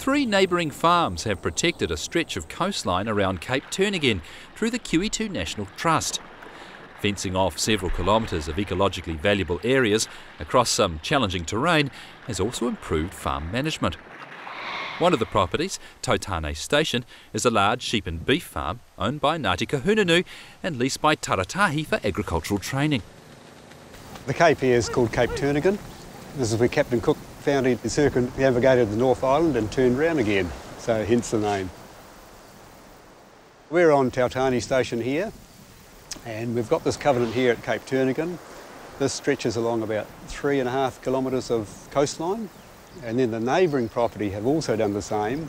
3 neighbouring farms have protected a stretch of coastline around Cape Turnagain through the QE2 National Trust. Fencing off several kilometres of ecologically valuable areas across some challenging terrain has also improved farm management. One of the properties, Tautane Station, is a large sheep and beef farm owned by Ngāti Kahungunu and leased by Taratahi for agricultural training. The cape here is called Cape Turnagain. This is where Captain Cook found he circumnavigated the North Island and turned round again, so hence the name. We're on Tautane Station here, and we've got this covenant here at Cape Turnagain. This stretches along about 3.5 kilometres of coastline, and then the neighbouring property have also done the same,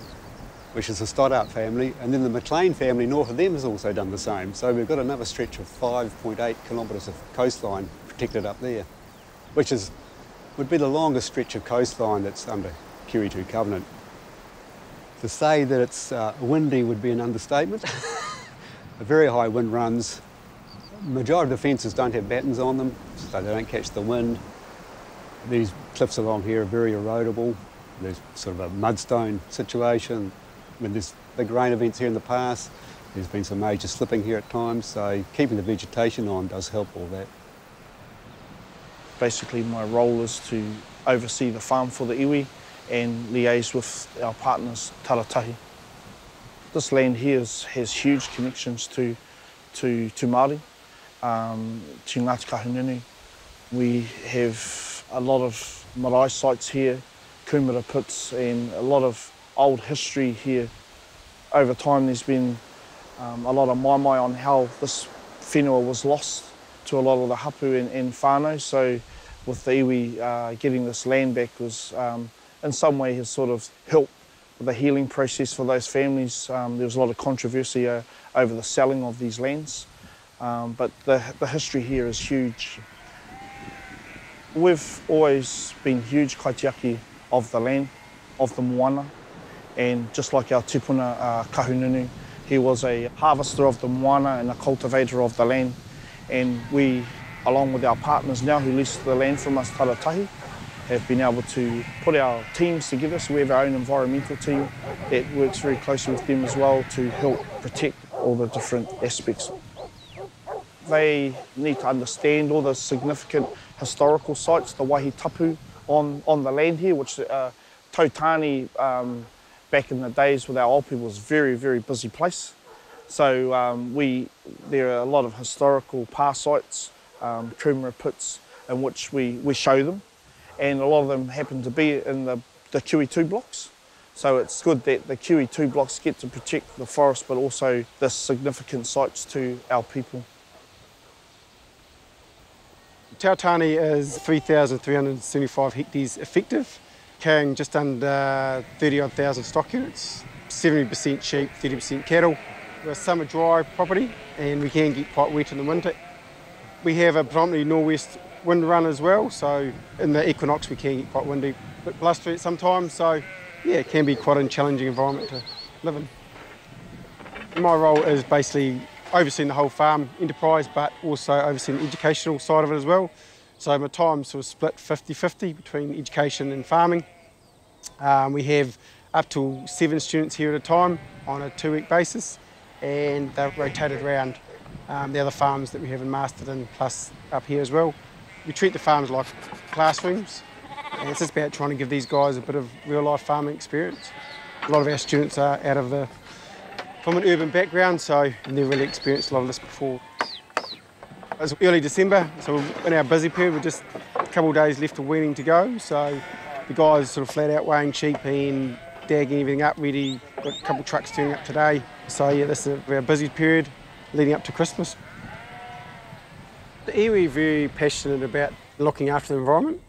which is the Stoddart family, and then the McLean family north of them has also done the same. So we've got another stretch of 5.8 kilometres of coastline protected up there, which would be the longest stretch of coastline that's under QE2 covenant. To say that it's windy would be an understatement. A very high wind runs. The majority of the fences don't have battens on them, so they don't catch the wind. These cliffs along here are very erodible. There's sort of a mudstone situation. When there's big rain events here in the past, there's been some major slipping here at times, so keeping the vegetation on does help all that. Basically, my role is to oversee the farm for the iwi and liaise with our partners, Taratahi. This land here has huge connections to Māori, to Ngāti Kahungunu. We have a lot of marae sites here, kumara pits, and a lot of old history here. Over time, there's been a lot of mai on how this whenua was lost to a lot of the hapu and whānau. So with the iwi, getting this land back was in some way has sort of helped with the healing process for those families. There was a lot of controversy over the selling of these lands, but the history here is huge. We've always been huge kaitiaki of the land, of the moana, and just like our tupuna Kahungunu, he was a harvester of the moana and a cultivator of the land. And we, along with our partners now who lease the land from us, Taratahi, have been able to put our teams together. So we have our own environmental team that works very closely with them as well to help protect all the different aspects. They need to understand all the significant historical sites, the waihi tapu on the land here, which Tautane back in the days with our old people was a very, very busy place. So there are a lot of historical pa sites, kumara pits, in which we show them, and a lot of them happen to be in the QE2 blocks. So it's good that the QE2 blocks get to protect the forest, but also the significant sites to our people. Tautane is 3,375 hectares effective, carrying just under 30,000 stock units, 70% sheep, 30% cattle. We're a summer dry property and we can get quite wet in the winter. We have a predominantly northwest wind run as well, so in the equinox we can get quite windy, a bit blustery sometimes, so yeah, it can be quite a challenging environment to live in. My role is basically overseeing the whole farm enterprise, but also overseeing the educational side of it as well. So my time's sort of split 50-50 between education and farming. We have up to 7 students here at a time on a 2-week basis, and they're rotated around the other farms that we have in Masterton, plus up here as well. We treat the farms like classrooms, and it's just about trying to give these guys a bit of real-life farming experience. A lot of our students are from an urban background, so they've really experienced a lot of this before. It's early December, so in our busy period, we're just a couple of days left of weaning to go, so the guys sort of flat out weighing sheep and dagging everything up ready. Got a couple of trucks turning up today, so yeah, this is our busy period leading up to Christmas. The iwi are very passionate about looking after the environment.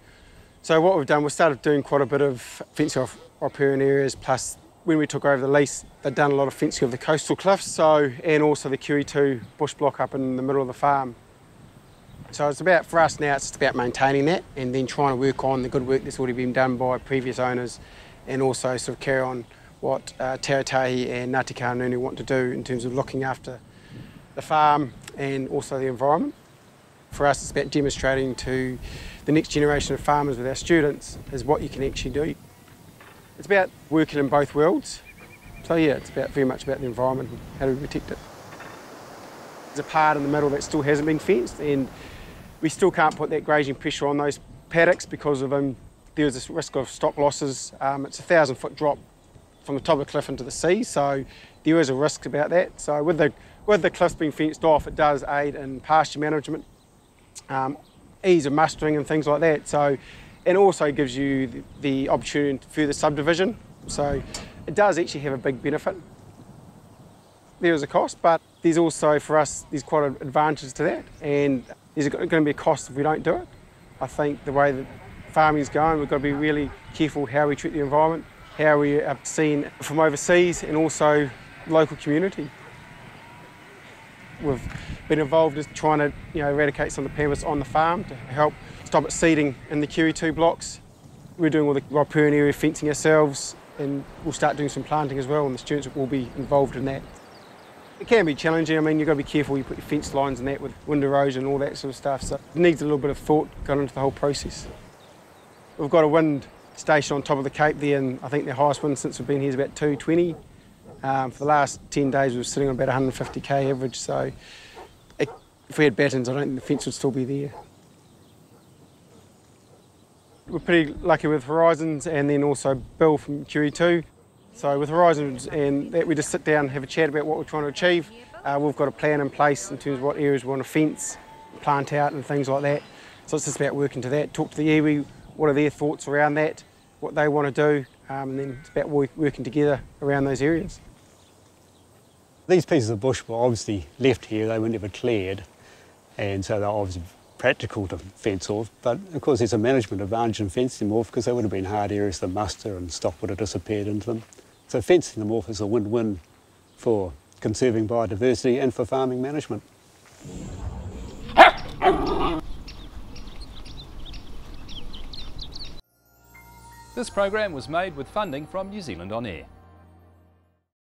So what we've done, we started doing quite a bit of fencing off riparian areas, plus when we took over the lease, they'd done a lot of fencing of the coastal cliffs, and also the QE2 bush block up in the middle of the farm. So it's about, for us now, it's just about maintaining that and then trying to work on the good work that's already been done by previous owners, and also sort of carry on what Taratahi and Ngāti Kahungunu want to do in terms of looking after the farm and also the environment. For us, it's about demonstrating to the next generation of farmers with our students is what you can actually do. It's about working in both worlds. So yeah, it's very much about the environment and how do we protect it. There's a part in the middle that still hasn't been fenced, and we still can't put that grazing pressure on those paddocks because of there's this risk of stock losses. It's a 1,000-foot drop from the top of the cliff into the sea, so there is a risk about that. So with the cliffs being fenced off, it does aid in pasture management, ease of mustering and things like that. So, and also gives you the opportunity to further subdivision. So it does actually have a big benefit. There is a cost, but there's also, for us, there's quite an advantage to that, and there's going to be a cost if we don't do it. I think the way that farming's going, we've got to be really careful how we treat the environment, how we are seen from overseas, and also local community. We've been involved in trying to eradicate some of the pampas on the farm to help stop it seeding in the QE2 blocks. We're doing all the riparian area fencing ourselves, and we'll start doing some planting as well, and the students will be involved in that. It can be challenging. I mean, you've got to be careful you put your fence lines and that with wind erosion and all that sort of stuff, so it needs a little bit of thought going into the whole process. We've got a wind station on top of the Cape there, and I think the highest wind since we've been here is about 220. For the last 10 days we were sitting on about 150k average, so if we had battens I don't think the fence would still be there. We're pretty lucky with Horizons and then also Bill from QE2. So with Horizons and that, we just sit down and have a chat about what we're trying to achieve. We've got a plan in place in terms of what areas we want to fence, plant out and things like that. So it's just about working to that, talk to the iwi, what are their thoughts around that, what they want to do, and then it's about working together around those areas. These pieces of bush were obviously left here, they were never cleared, and so they're obviously practical to fence off, but of course there's a management advantage in fencing them off because they would have been hard areas to muster and stock would have disappeared into them. So fencing them off is a win-win for conserving biodiversity and for farming management. This program was made with funding from New Zealand On Air.